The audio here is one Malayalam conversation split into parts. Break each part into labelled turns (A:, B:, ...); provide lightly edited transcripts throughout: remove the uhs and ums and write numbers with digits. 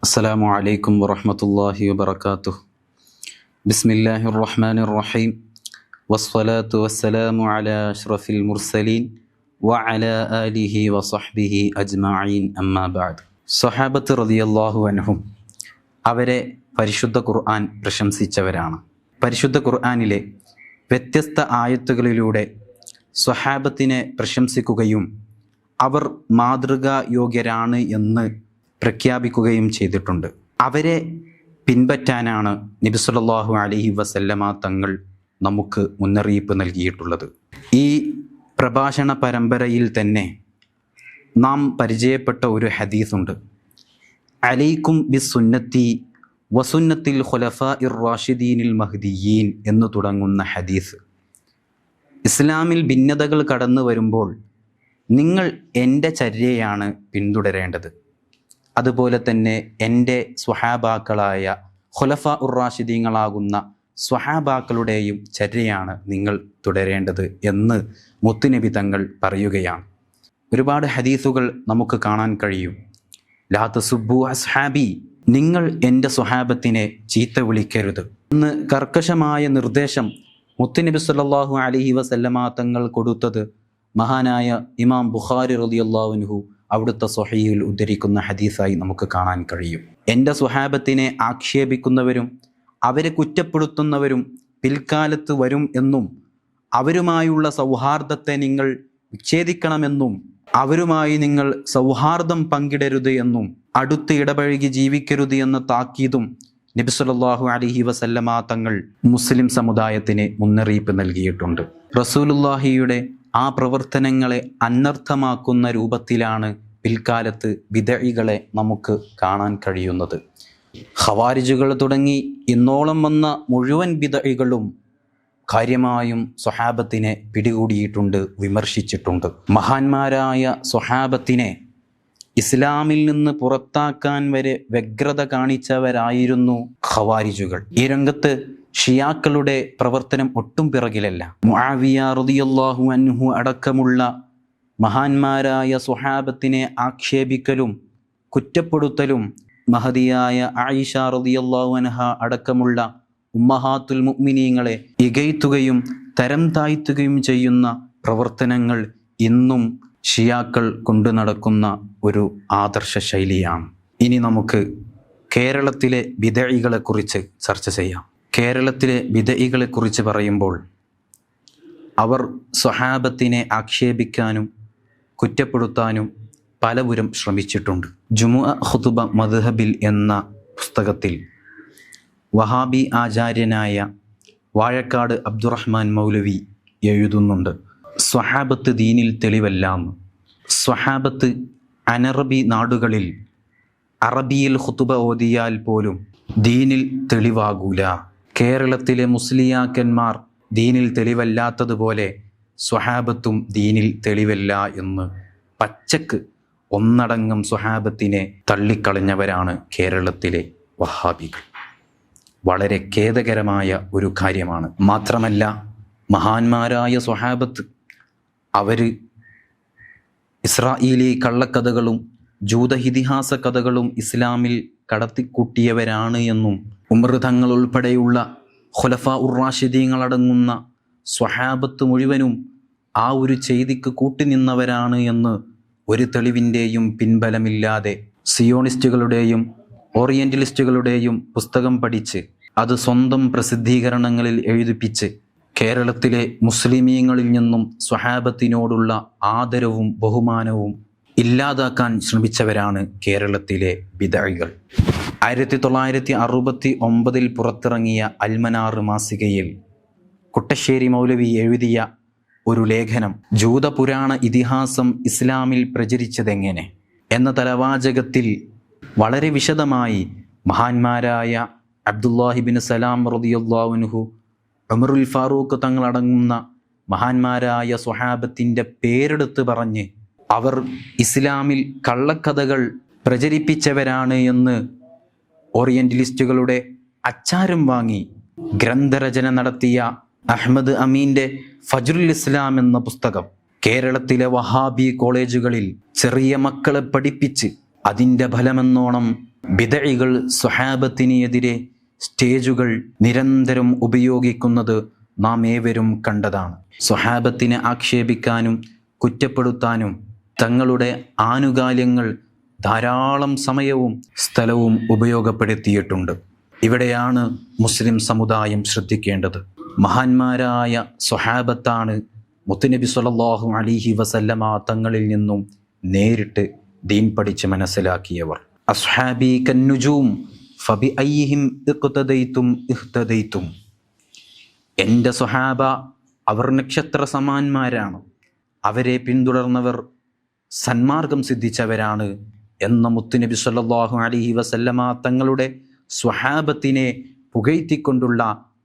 A: അസ്സലാമു അലൈക്കും വറഹ്മത്തുള്ളാഹി വബറകാതുഹു. ബിസ്മില്ലാഹിർ റഹ്മാനിർ റഹീം. വസ്സലാത്തു വസ്സലാമു അലാ അഷ്റഫിൽ മുർസലീൻ വഅലാ ആലിഹി വസഹ്ബിഹി അജ്മഈൻ. അമ്മാ ബഅദ്. സ്വഹാബത്ത് റളിയല്ലാഹു അൻഹും അവരെ പരിശുദ്ധ ഖുർആൻ പ്രശംസിച്ചവരാണ്. പരിശുദ്ധ ഖുർആനിലെ വ്യത്യസ്ത ആയത്തുകളിലൂടെ സ്വഹാബത്തിനെ പ്രശംസിക്കുകയും അവർ മാതൃകാ യോഗ്യരാണ് എന്ന് പ്രഖ്യാപിക്കുകയും ചെയ്തിട്ടുണ്ട്. അവരെ പിൻപറ്റാനാണ് നബി സല്ലല്ലാഹു അലൈഹി വസല്ലമ തങ്ങൾ നമുക്ക് മുന്നറിയിപ്പ് നൽകിയിട്ടുള്ളത്. ഈ പ്രഭാഷണ പരമ്പരയിൽ തന്നെ നാം പരിചയപ്പെട്ട ഒരു ഹദീസുണ്ട്. അലൈക്കും ബിസുന്നത്തി വസുന്നത്തിൽ ഖുലഫാഇർ റാഷിദീനിൽ മഹ്ദിയീൻ എന്ന് തുടങ്ങുന്ന ഹദീസ്. ഇസ്ലാമിൽ ഭിന്നതകൾ കടന്നു വരുമ്പോൾ നിങ്ങൾ എൻ്റെ ചര്യയാണ് പിന്തുടരേണ്ടത്, അതുപോലെ തന്നെ എൻ്റെ സ്വഹാബാക്കളായ ഖുലഫാ ഉർ റാഷിദീങ്ങളാകുന്ന സ്വഹാബാക്കളുടെയും ചര്യയാണ് നിങ്ങൾ തുടരേണ്ടത് എന്ന് മുത്തുനബി തങ്ങൾ പറയുകയാണ്. ഒരുപാട് ഹദീസുകൾ നമുക്ക് കാണാൻ കഴിയും. ലാ തസുബ്ബു അസ്ഹാബി, നിങ്ങൾ എൻ്റെ സ്വഹാബത്തിനെ ചീത്ത വിളിക്കരുത് എന്ന് കർക്കശമായ നിർദ്ദേശം മുത്തുനബി സല്ലല്ലാഹു അലൈഹി വസല്ലമ തങ്ങൾ കൊടുത്തത് മഹാനായ ഇമാം ബുഖാരി റളിയല്ലാഹു അൻഹു അവിടുത്തെ സ്വഹീഹിൽ ഉദ്ധരിക്കുന്ന ഹദീസായി നമുക്ക് കാണാൻ കഴിയും. എൻ്റെ സ്വഹാബത്തിനെ ആക്ഷേപിക്കുന്നവരും അവരെ കുറ്റപ്പെടുത്തുന്നവരും പിൽക്കാലത്ത് വരും എന്നും അവരുമായുള്ള സൗഹാർദ്ദത്തെ നിങ്ങൾ വിച്ഛേദിക്കണമെന്നും അവരുമായി നിങ്ങൾ സൗഹാർദ്ദം പങ്കിടരുത് എന്നും അടുത്ത് ഇടപഴകി ജീവിക്കരുത് എന്ന താക്കീതും നബി സല്ലല്ലാഹു അലൈഹി വസല്ലമ തങ്ങൾ മുസ്ലിം സമുദായത്തിന് മുന്നറിയിപ്പ് നൽകിയിട്ടുണ്ട്. റസൂലുള്ളാഹിയുടെ ആ പ്രവർത്തനങ്ങളെ അനർത്ഥമാക്കുന്ന രൂപത്തിലാണ് പിൽക്കാലത്ത് ബിദ്അഇകളെ നമുക്ക് കാണാൻ കഴിയുന്നത്. ഖവാരിജുകൾ തുടങ്ങി ഇന്നോളം വന്ന മുഴുവൻ ബിദ്അഇകളും കാര്യമായും സ്വഹാബത്തിനെ പിടികൂടിയിട്ടുണ്ട്, വിമർശിച്ചിട്ടുണ്ട്. മഹാന്മാരായ സ്വഹാബത്തിനെ ഇസ്ലാമിൽ നിന്ന് പുറത്താക്കാൻ വരെ വ്യഗ്രത കാണിച്ചവരായിരുന്നു ഖവാരിജുകൾ. ഈ രംഗത്ത് ഷിയാക്കളുടെ പ്രവർത്തനം ഒട്ടും പിറകിലല്ല. മുആവിയ റളിയല്ലാഹു അൻഹു അടക്കമുള്ള മഹാന്മാരായ സ്വഹാബത്തിനെ ആക്ഷേപിക്കലും കുറ്റപ്പെടുത്തലും മഹദിയായ ആയിഷ റളിയല്ലാഹു അൻഹ അടക്കമുള്ള ഉമ്മഹാത്തുൽ മുഅ്മിനീങ്ങളെ ഇകഴ്ത്തുകയും തരം താഴ്ത്തുകയും ചെയ്യുന്ന പ്രവർത്തനങ്ങൾ ഇന്നും ഷിയാക്കൾ കൊണ്ടു നടക്കുന്ന ഒരു ആദർശ ശൈലിയാണ്. ഇനി നമുക്ക് കേരളത്തിലെ ബിദ്അഇകളെക്കുറിച്ച് ചർച്ച ചെയ്യാം. കേരളത്തിലെ ബിദ്അഇകളെക്കുറിച്ച് പറയുമ്പോൾ അവർ സ്വഹാബത്തിനെ ആക്ഷേപിക്കാനും കുറ്റപ്പെടുത്താനും പലവരും ശ്രമിച്ചിട്ടുണ്ട്. ജുമുഅ ഖുതുബ മദ്ഹബിൽ എന്ന പുസ്തകത്തിൽ വഹാബി ആചാര്യനായ വാഴക്കാട് അബ്ദുറഹ്മാൻ മൗലവി എഴുതുന്നുണ്ട്, സ്വഹാബത്ത് ദീനിൽ തെളിവല്ലാന്ന്. സ്വഹാബത്ത് അനറബി നാടുകളിൽ അറബിയിൽ ഖുതുബ ഓതിയാൽ പോലും ദീനിൽ തെളിവാകൂല. കേരളത്തിലെ മുസ്ലിയാക്കന്മാർ ദീനിൽ തെളിവല്ലാത്തതുപോലെ സ്വഹാബത്തും ദീനിൽ തെളിവല്ല എന്ന് പച്ചക്ക് ഒന്നടങ്കം സ്വഹാബത്തിനെ തള്ളിക്കളഞ്ഞവരാണ് കേരളത്തിലെ വഹാബികൾ. വളരെ ഖേദകരമായ ഒരു കാര്യമാണ്. മാത്രമല്ല, മഹാന്മാരായ സ്വഹാബത്ത് അവർ ഇസ്രായേലി കള്ളക്കഥകളും ജൂതഇതിഹാസ കഥകളും ഇസ്ലാമിൽ കടത്തിക്കൂട്ടിയവരാണ് എന്നും ഉമർ തങ്ങൾ ഉൾപ്പെടെയുള്ള ഖുലഫാ ഉർ റാഷിദീങ്ങളടങ്ങുന്ന സ്വഹാബത്ത് മുഴുവനും ആ ഒരു ചെയ്തിക്ക് കൂട്ടുനിന്നവരാണ് എന്ന് ഒരു തെളിവിൻ്റെയും പിൻബലമില്ലാതെ സിയോണിസ്റ്റുകളുടെയും ഓറിയൻ്റലിസ്റ്റുകളുടെയും പുസ്തകം പഠിച്ച് അത് സ്വന്തം പ്രസിദ്ധീകരണങ്ങളിൽ എഴുതിപ്പിച്ച് കേരളത്തിലെ മുസ്ലിമീങ്ങളിൽ നിന്നും സ്വഹാബത്തിനോടുള്ള ആദരവും ബഹുമാനവും ഇല്ലാതാക്കാൻ ശ്രമിച്ചവരാണ് കേരളത്തിലെ ബിദ്അഇകൾ. 1969 പുറത്തിറങ്ങിയ അൽമനാർ മാസികയിൽ കുട്ടശ്ശേരി മൗലവി എഴുതിയ ഒരു ലേഖനം, ജൂതപുരാണ ഇതിഹാസം ഇസ്ലാമിൽ പ്രചരിച്ചതെങ്ങനെ എന്ന തലവാചകത്തിൽ വളരെ വിശദമായി മഹാന്മാരായ അബ്ദുല്ലാഹിബിൻ സലാം റളിയല്ലാഹു അൻഹു, ഉമറുൽ ഫാറൂഖ് തങ്ങളടങ്ങുന്ന മഹാന്മാരായ സ്വഹാബത്തിൻ്റെ പേരെടുത്ത് പറഞ്ഞ് അവർ ഇസ്ലാമിൽ കള്ളക്കഥകൾ പ്രചരിപ്പിച്ചവരാണ് എന്ന് ഓറിയൻ്റലിസ്റ്റുകളുടെ അച്ചാരം വാങ്ങി ഗ്രന്ഥരചന നടത്തിയ അഹ്മദ് അമീൻ്റെ ഫജ്റുൽ ഇസ്ലാം എന്ന പുസ്തകം കേരളത്തിലെ വഹാബി കോളേജുകളിൽ ചെറിയ മക്കളെ പഠിപ്പിച്ച് അതിൻ്റെ ഫലമെന്നോണം ബിദഇകൾ സ്വഹാബത്തിനെതിരെ സ്റ്റേജുകൾ നിരന്തരം ഉപയോഗിക്കുന്നത് നാം ഏവരും കണ്ടതാണ്. സ്വഹാബത്തിനെ ആക്ഷേപിക്കാനും കുറ്റപ്പെടുത്താനും തങ്ങളുടെ ആനുകാലികങ്ങൾ ധാരാളം സമയവും സ്ഥലവും ഉപയോഗപ്പെടുത്തിയിട്ടുണ്ട്. ഇവിടെയാണ് മുസ്ലിം സമുദായം ശ്രദ്ധിക്കേണ്ടത്. മഹാന്മാരായ സ്വഹാബത്താണ് മുത്തുനബി സ്വല്ലല്ലാഹു അലൈഹി വസല്ലമ തങ്ങളിൽ നിന്നും നേരിട്ട് ദീൻ പഠിച്ച് മനസ്സിലാക്കിയവർ. അസ്ഹാബി കന്നുജൂം ഫബി അയ്യിഹിം ഇഖ്തദൈതും ഇഹ്തദൈതും. എൻ്റെ സ്വഹാബ അവർ നക്ഷത്ര സമാന്മാരാണ്, അവരെ പിന്തുടർന്നവർ സന്മാർഗം സിദ്ധിച്ചവരാണ് എന്ന മുത്തുനബി സ്വല്ലല്ലാഹു അലൈഹി വസല്ലമ തങ്ങളുടെ സ്വഹാബത്തിനെ പുകഴ്ത്തിക്കൊണ്ടുള്ള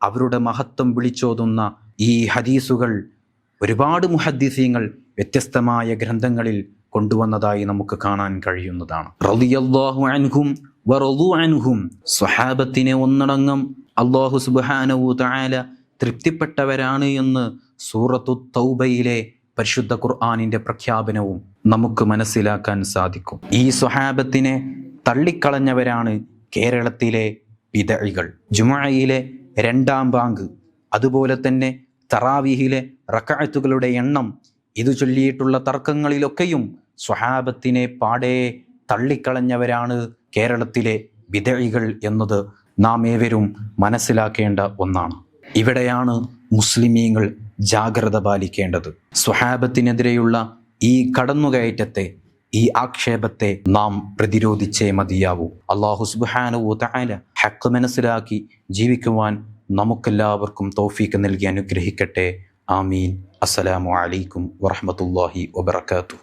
A: അവരുടെ മഹത്വം വിളിച്ചോതുന്ന ഈ ഹദീസുകൾ ഒരുപാട് മുഹദ്ദിസീങ്ങൾ വ്യത്യസ്തമായ ഗ്രന്ഥങ്ങളിൽ കൊണ്ടുവന്നതായി നമുക്ക് കാണാൻ കഴിയുന്നതാണ്. റളിയല്ലാഹു അൻഹും വറളു അൻഹും. സ്വഹാബത്തിനെ ഒന്നടങ്കം അല്ലാഹു സുബ്ഹാനഹു തആല തൃപ്തിപ്പെട്ടവരാണ് എന്ന് സൂറത്തു തൗബയിലെ പരിശുദ്ധ ഖുർആനിന്റെ പ്രഖ്യാപനവും നമുക്ക് മനസ്സിലാക്കാൻ സാധിക്കും. ഈ സ്വഹാബത്തിനെ തള്ളിക്കളഞ്ഞവരാണ് കേരളത്തിലെ ബിദഇകൾ. ജുമുഅയിലെ 2-ാം ബാങ്ക്, അതുപോലെ തന്നെ തറാവീഹിലെ റക്അത്തുകളുടെ എണ്ണം, ഇത് ചൊല്ലിയിട്ടുള്ള തർക്കങ്ങളിലൊക്കെയും സ്വഹാബത്തിനെ പാടെ തള്ളിക്കളഞ്ഞവരാണ് കേരളത്തിലെ ബിദഇകൾ എന്നത് നാം ഏവരും മനസ്സിലാക്കേണ്ട ഒന്നാണ്. ഇവിടെയാണ് മുസ്ലിമീങ്ങൾ ജാഗ്രത പാലിക്കേണ്ടത്. സ്വഹാബത്തിനെതിരെയുള്ള ഈ കടന്നുകയറ്റത്തെ, ഈ ആക്ഷേപത്തെ നാം പ്രതിരോധിച്ചേ മതിയാവൂ. അല്ലാഹു സുബ്ഹാനഹു തആല ഹഖ് മനസ്സിലാക്കി ജീവിക്കുവാൻ നമുക്കെല്ലാവർക്കും തൗഫീഖ് നൽകി അനുഗ്രഹിക്കട്ടെ. ആമീൻ. അസ്സലാമു അലൈക്കും വറഹ്മത്തുള്ളാഹി വബറകാതുഹു.